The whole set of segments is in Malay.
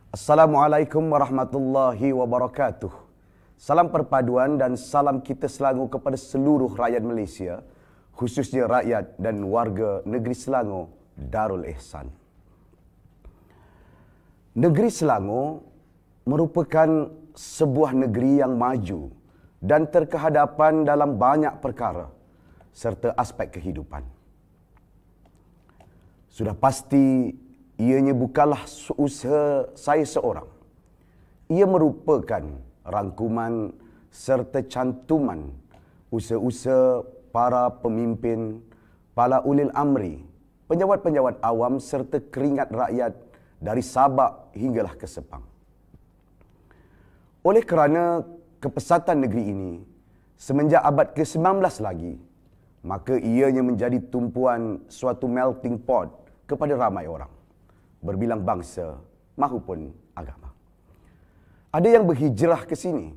Assalamualaikum warahmatullahi wabarakatuh. Salam perpaduan dan salam kita Selangor kepada seluruh rakyat Malaysia, khususnya rakyat dan warga negeri Selangor Darul Ihsan. Negeri Selangor merupakan sebuah negeri yang maju dan terkehadapan dalam banyak perkara serta aspek kehidupan. Sudah pasti ianya bukanlah usaha saya seorang. Ia merupakan rangkuman serta cantuman usaha-usaha para pemimpin, para ulil amri, penjawat-penjawat awam serta keringat rakyat dari Sabak hinggalah ke Sepang. Oleh kerana kepesatan negeri ini semenjak abad ke-19 lagi, maka ianya menjadi tumpuan suatu melting pot kepada ramai orang, berbilang bangsa mahupun agama. Ada yang berhijrah ke sini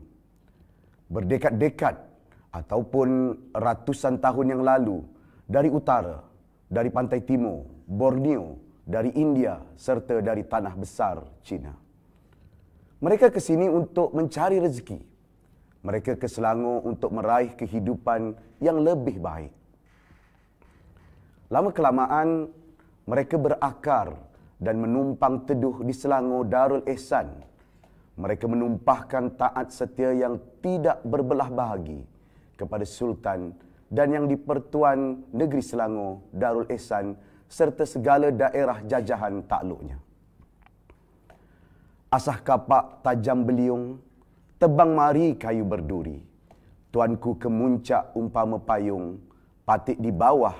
berdekad-dekad ataupun ratusan tahun yang lalu dari utara, dari pantai timur, Borneo, dari India serta dari tanah besar China. Mereka ke sini untuk mencari rezeki. Mereka ke Selangor untuk meraih kehidupan yang lebih baik. Lama-kelamaan mereka berakar dan menumpang teduh di Selangor Darul Ihsan. Mereka menumpahkan taat setia yang tidak berbelah bahagi kepada Sultan dan yang di-Pertuan Negeri Selangor Darul Ihsan serta segala daerah jajahan takluknya. Asah kapak tajam beliung, tebang mari kayu berduri. Tuanku ke muncak umpama payung, patik di bawah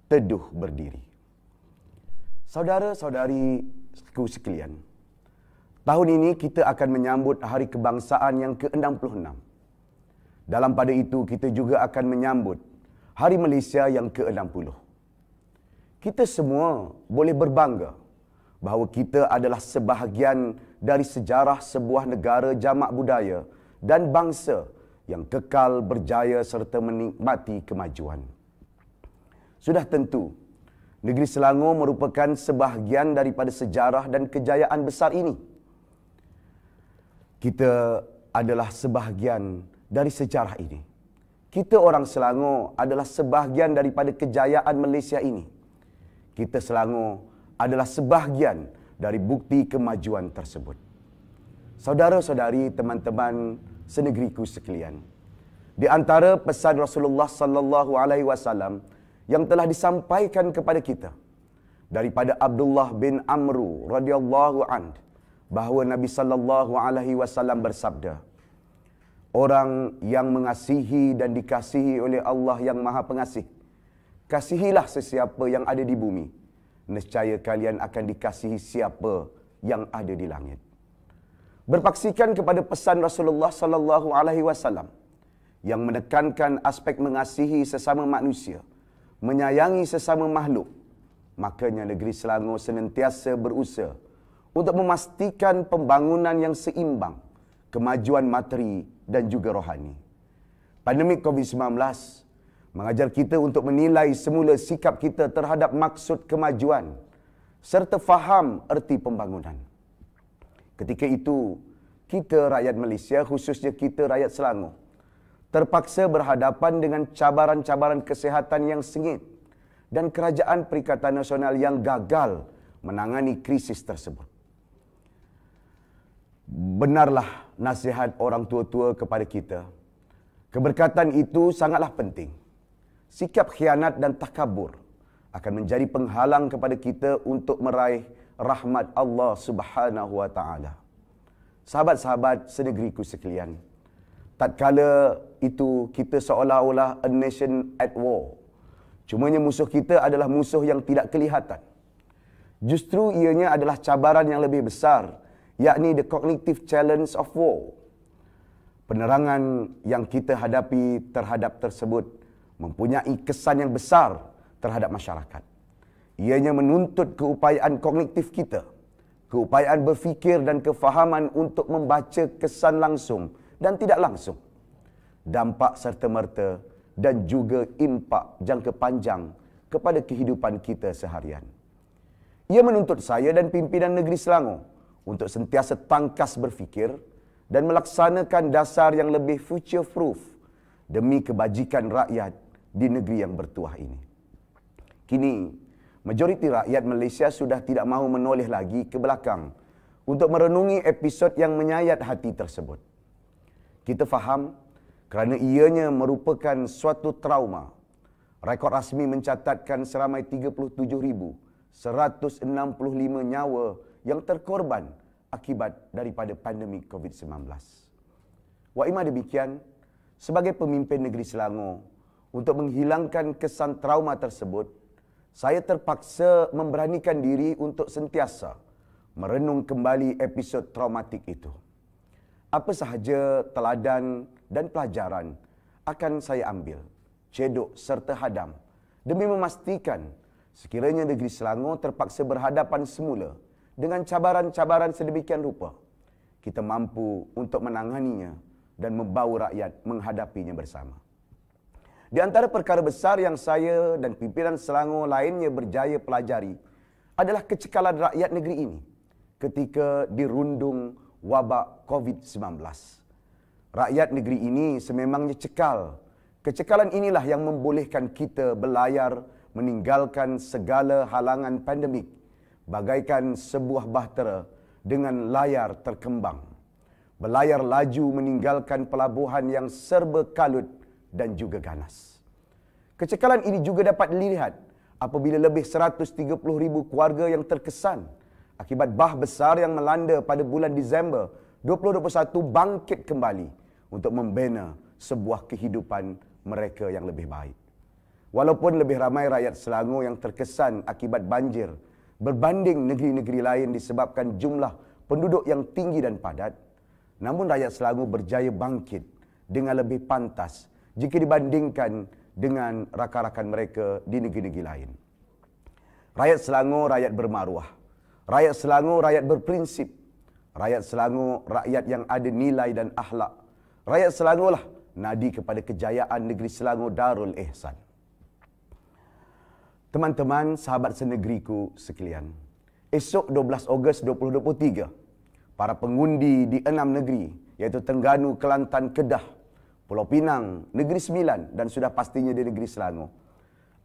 teduh berdiri. Saudara-saudariku sekalian, tahun ini kita akan menyambut Hari Kebangsaan yang ke-66. Dalam pada itu, kita juga akan menyambut Hari Malaysia yang ke-60. Kita semua boleh berbangga bahawa kita adalah sebahagian dari sejarah sebuah negara jamak budaya dan bangsa yang kekal berjaya serta menikmati kemajuan. Sudah tentu, negeri Selangor merupakan sebahagian daripada sejarah dan kejayaan besar ini. Kita adalah sebahagian dari sejarah ini. Kita orang Selangor adalah sebahagian daripada kejayaan Malaysia ini. Kita Selangor adalah sebahagian dari bukti kemajuan tersebut. Saudara-saudari, teman-teman senegeriku sekalian, di antara pesan Rasulullah sallallahu alaihi wasallam yang telah disampaikan kepada kita daripada Abdullah bin Amru radhiyallahu an, bahawa Nabi sallallahu alaihi wasallam bersabda, orang yang mengasihi dan dikasihi oleh Allah yang Maha Pengasih, kasihilah sesiapa yang ada di bumi, nescaya kalian akan dikasihi siapa yang ada di langit. Berpaksikan kepada pesan Rasulullah sallallahu alaihi wasallam yang menekankan aspek mengasihi sesama manusia, menyayangi sesama makhluk, makanya negeri Selangor senantiasa berusaha untuk memastikan pembangunan yang seimbang, kemajuan materi dan juga rohani. Pandemik COVID-19 mengajar kita untuk menilai semula sikap kita terhadap maksud kemajuan serta faham erti pembangunan. Ketika itu, kita rakyat Malaysia, khususnya kita rakyat Selangor, terpaksa berhadapan dengan cabaran-cabaran kesihatan yang sengit dan kerajaan Perikatan Nasional yang gagal menangani krisis tersebut. Benarlah nasihat orang tua-tua kepada kita. Keberkatan itu sangatlah penting. Sikap khianat dan takabur akan menjadi penghalang kepada kita untuk meraih rahmat Allah Subhanahu wa taala. Sahabat-sahabat senegeriku sekalian, tatkala itu kita seolah-olah a nation at war. Cumanya musuh kita adalah musuh yang tidak kelihatan. Justru ianya adalah cabaran yang lebih besar, yakni the cognitive challenge of war. Penerangan yang kita hadapi terhadap tersebut mempunyai kesan yang besar terhadap masyarakat. Ianya menuntut keupayaan kognitif kita, keupayaan berfikir dan kefahaman untuk membaca kesan langsung dan tidak langsung, dampak serta-merta dan juga impak jangka panjang kepada kehidupan kita seharian. Ia menuntut saya dan pimpinan negeri Selangor untuk sentiasa tangkas berfikir dan melaksanakan dasar yang lebih future proof demi kebajikan rakyat di negeri yang bertuah ini. Kini, majoriti rakyat Malaysia sudah tidak mahu menoleh lagi ke belakang untuk merenungi episod yang menyayat hati tersebut. Kita faham kerana ianya merupakan suatu trauma. Rekod rasmi mencatatkan seramai 37,165 nyawa yang terkorban akibat daripada pandemik COVID-19. Waimah demikian, sebagai pemimpin negeri Selangor, untuk menghilangkan kesan trauma tersebut, saya terpaksa memberanikan diri untuk sentiasa merenung kembali episod traumatik itu. Apa sahaja teladan dan pelajaran akan saya ambil, cedok serta hadam demi memastikan sekiranya negeri Selangor terpaksa berhadapan semula dengan cabaran-cabaran sedemikian rupa, kita mampu untuk menanganinya dan membawa rakyat menghadapinya bersama. Di antara perkara besar yang saya dan pimpinan Selangor lainnya berjaya pelajari adalah kecekalan rakyat negeri ini ketika dirundung wabak COVID-19. Rakyat negeri ini sememangnya cekal. Kecekalan inilah yang membolehkan kita berlayar meninggalkan segala halangan pandemik bagaikan sebuah bahtera dengan layar terkembang. Berlayar laju meninggalkan pelabuhan yang serba kalut dan juga ganas. Kecekalan ini juga dapat dilihat apabila lebih 130,000 keluarga yang terkesan akibat bah besar yang melanda pada bulan Disember 2021 bangkit kembali untuk membina sebuah kehidupan mereka yang lebih baik. Walaupun lebih ramai rakyat Selangor yang terkesan akibat banjir berbanding negeri-negeri lain disebabkan jumlah penduduk yang tinggi dan padat, namun rakyat Selangor berjaya bangkit dengan lebih pantas jika dibandingkan dengan rakan-rakan mereka di negeri-negeri lain. Rakyat Selangor rakyat bermaruah. Rakyat Selangor rakyat berprinsip. Rakyat Selangor rakyat yang ada nilai dan akhlak. Rakyat Selangor lah nadi kepada kejayaan negeri Selangor Darul Ihsan. Teman-teman, sahabat senegeriku sekalian, esok 12 Ogos 2023, para pengundi di 6 negeri, iaitu Terengganu, Kelantan, Kedah, Pulau Pinang, Negeri Sembilan dan sudah pastinya di Negeri Selangor,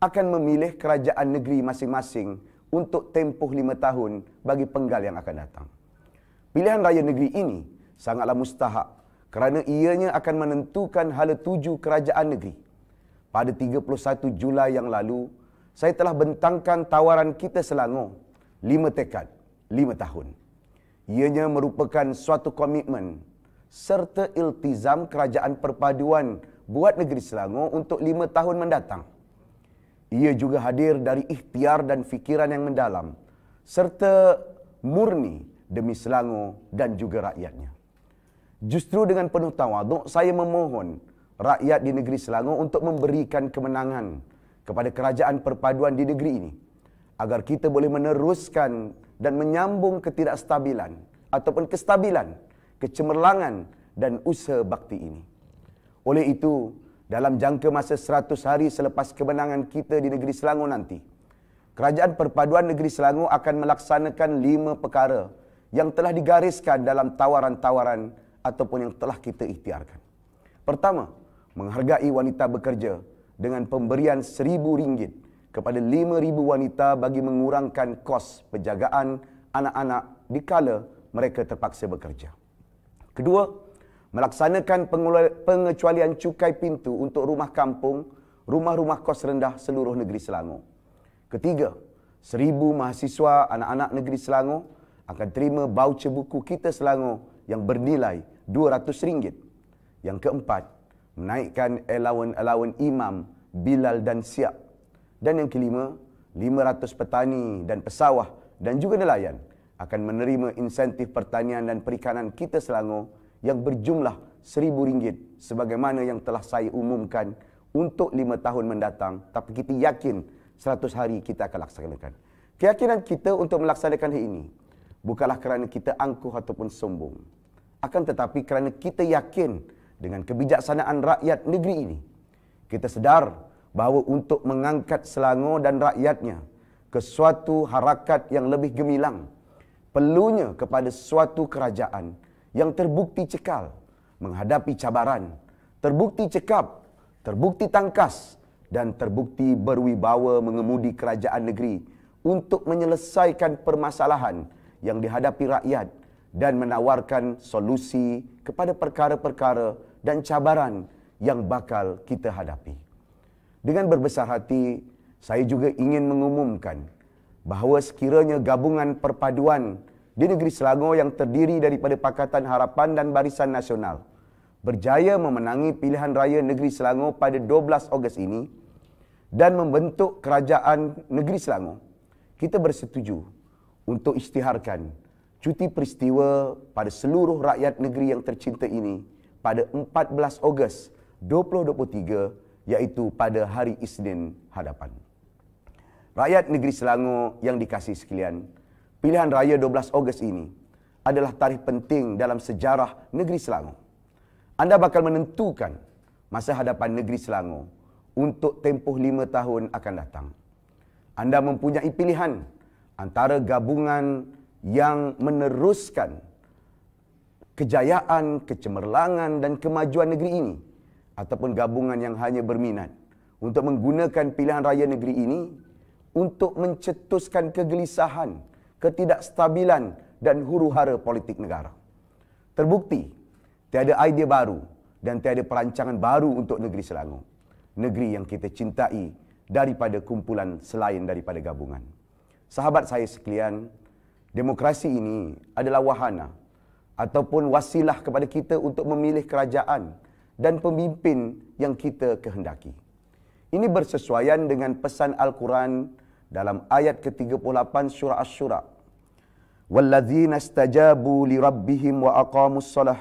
akan memilih kerajaan negeri masing-masing untuk tempoh 5 tahun bagi penggal yang akan datang. Pilihan raya negeri ini sangatlah mustahak kerana ianya akan menentukan hala tuju kerajaan negeri. Pada 31 Julai yang lalu, saya telah bentangkan tawaran kita Selangor, 5 tekad, 5 tahun. Ianya merupakan suatu komitmen serta iltizam kerajaan perpaduan buat negeri Selangor untuk 5 tahun mendatang. Ia juga hadir dari ikhtiar dan fikiran yang mendalam serta murni demi Selangor dan juga rakyatnya. Justru dengan penuh tawaduk, saya memohon rakyat di negeri Selangor untuk memberikan kemenangan kepada kerajaan perpaduan di negeri ini agar kita boleh meneruskan dan menyambung ketidakstabilan ataupun kestabilan, kecemerlangan dan usaha bakti ini. Oleh itu, dalam jangka masa 100 hari selepas kemenangan kita di negeri Selangor nanti, Kerajaan Perpaduan Negeri Selangor akan melaksanakan 5 perkara yang telah digariskan dalam tawaran-tawaran ataupun yang telah kita ikhtiarkan. Pertama, menghargai wanita bekerja dengan pemberian RM1,000 kepada 5,000 wanita bagi mengurangkan kos penjagaan anak-anak dikala mereka terpaksa bekerja. Kedua, melaksanakan pengecualian cukai pintu untuk rumah kampung, rumah-rumah kos rendah seluruh negeri Selangor. Ketiga, 1,000 mahasiswa anak-anak negeri Selangor akan terima voucher buku Kita Selangor yang bernilai RM200. Yang keempat, menaikkan allowance imam, bilal dan siap. Dan yang kelima, 500 petani dan pesawah dan juga nelayan akan menerima insentif pertanian dan perikanan Kita Selangor yang berjumlah RM1,000 sebagaimana yang telah saya umumkan untuk 5 tahun mendatang, tapi kita yakin 100 hari kita akan laksanakan. Keyakinan kita untuk melaksanakan hal ini bukanlah kerana kita angkuh ataupun sombong, akan tetapi kerana kita yakin dengan kebijaksanaan rakyat negeri ini. Kita sedar bahawa untuk mengangkat Selangor dan rakyatnya ke suatu harakat yang lebih gemilang, perlunya kepada suatu kerajaan yang terbukti cekal menghadapi cabaran, terbukti cekap, terbukti tangkas dan terbukti berwibawa mengemudi kerajaan negeri untuk menyelesaikan permasalahan yang dihadapi rakyat dan menawarkan solusi kepada perkara-perkara dan cabaran yang bakal kita hadapi. Dengan berbesar hati, saya juga ingin mengumumkan bahawa sekiranya gabungan perpaduan di negeri Selangor yang terdiri daripada Pakatan Harapan dan Barisan Nasional berjaya memenangi pilihan raya negeri Selangor pada 12 Ogos ini dan membentuk kerajaan negeri Selangor, kita bersetuju untuk isytiharkan cuti peristiwa pada seluruh rakyat negeri yang tercinta ini pada 14 Ogos 2023, iaitu pada hari Isnin hadapan. Rakyat negeri Selangor yang dikasihi sekalian, pilihan raya 12 Ogos ini adalah tarikh penting dalam sejarah negeri Selangor. Anda bakal menentukan masa hadapan negeri Selangor untuk tempoh 5 tahun akan datang. Anda mempunyai pilihan antara gabungan yang meneruskan kejayaan, kecemerlangan dan kemajuan negeri ini, ataupun gabungan yang hanya berminat untuk menggunakan pilihan raya negeri ini untuk mencetuskan kegelisahan, ketidakstabilan dan huru-hara politik negara. Terbukti, tiada idea baru dan tiada perancangan baru untuk negeri Selangor, negeri yang kita cintai daripada kumpulan selain daripada gabungan. Sahabat saya sekalian, demokrasi ini adalah wahana ataupun wasilah kepada kita untuk memilih kerajaan dan pemimpin yang kita kehendaki. Ini bersesuaian dengan pesan Al-Quran dalam ayat ke-38 surah Asy-Syura. وَالَّذِينَ اسْتَجَابُوا لِرَبِّهِمْ وَأَقَامُوا الصَّلَاةَ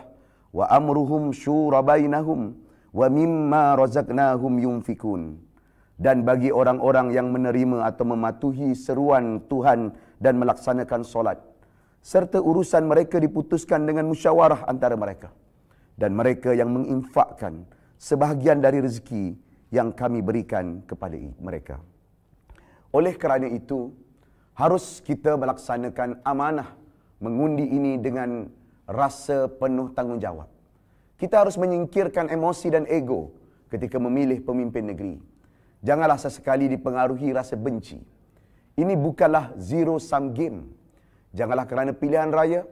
وَأَمْرُهُمْ شُورَ بَيْنَهُمْ وَمِمَّا رَزَقْنَاهُمْ يُنْفِقُونَ. Dan bagi orang-orang yang menerima atau mematuhi seruan Tuhan dan melaksanakan solat, serta urusan mereka diputuskan dengan musyawarah antara mereka, dan mereka yang menginfakkan sebahagian dari rezeki yang kami berikan kepada mereka. Oleh kerana itu, harus kita melaksanakan amanah mengundi ini dengan rasa penuh tanggungjawab. Kita harus menyingkirkan emosi dan ego ketika memilih pemimpin negeri. Janganlah sesekali dipengaruhi rasa benci. Ini bukanlah zero-sum game. Janganlah kerana pilihan raya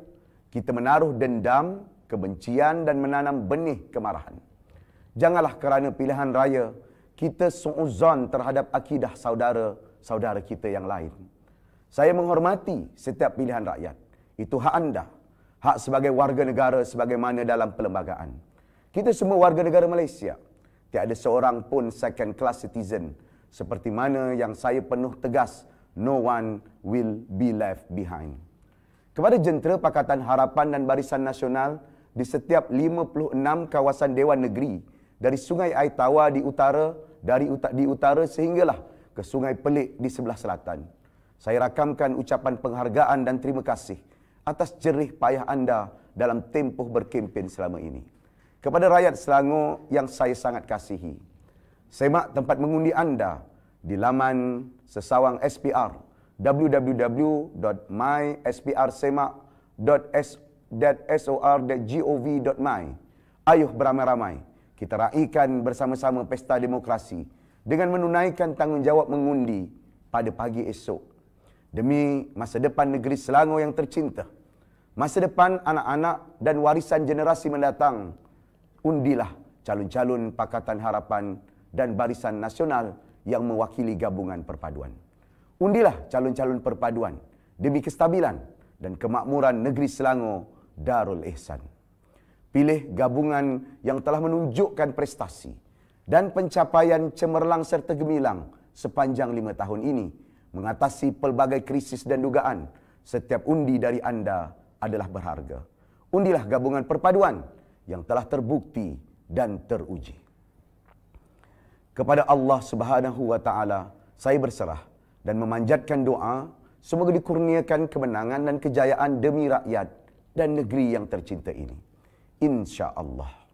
kita menaruh dendam, kebencian dan menanam benih kemarahan. Janganlah kerana pilihan raya kita su'uzon terhadap akidah saudara-saudara kita yang lain. Saya menghormati setiap pilihan rakyat. Itu hak anda. Hak sebagai warga negara sebagaimana dalam perlembagaan. Kita semua warga negara Malaysia. Tiada seorang pun second class citizen. Seperti mana yang saya penuh tegas, no one will be left behind. Kepada jentera Pakatan Harapan dan Barisan Nasional di setiap 56 kawasan Dewan Negeri, dari Sungai Air Tawar di utara sehinggalah ke Sungai Pelik di sebelah selatan, saya rakamkan ucapan penghargaan dan terima kasih atas jerih payah anda dalam tempoh berkempen selama ini. Kepada rakyat Selangor yang saya sangat kasihi, semak tempat mengundi anda di laman sesawang SPR, www.mySPRsemak.sor.gov.my. Ayuh beramai-ramai kita raikan bersama-sama pesta demokrasi dengan menunaikan tanggungjawab mengundi pada pagi esok. Demi masa depan negeri Selangor yang tercinta, masa depan anak-anak dan warisan generasi mendatang, undilah calon-calon Pakatan Harapan dan Barisan Nasional yang mewakili gabungan perpaduan. Undilah calon-calon perpaduan demi kestabilan dan kemakmuran negeri Selangor Darul Ihsan. Pilih gabungan yang telah menunjukkan prestasi dan pencapaian cemerlang serta gemilang sepanjang 5 tahun ini, mengatasi pelbagai krisis dan dugaan. Setiap undi dari anda adalah berharga. Undilah gabungan perpaduan yang telah terbukti dan teruji. Kepada Allah Subhanahu wa taala saya berserah dan memanjatkan doa semoga dikurniakan kemenangan dan kejayaan demi rakyat dan negeri yang tercinta ini. Insya-Allah.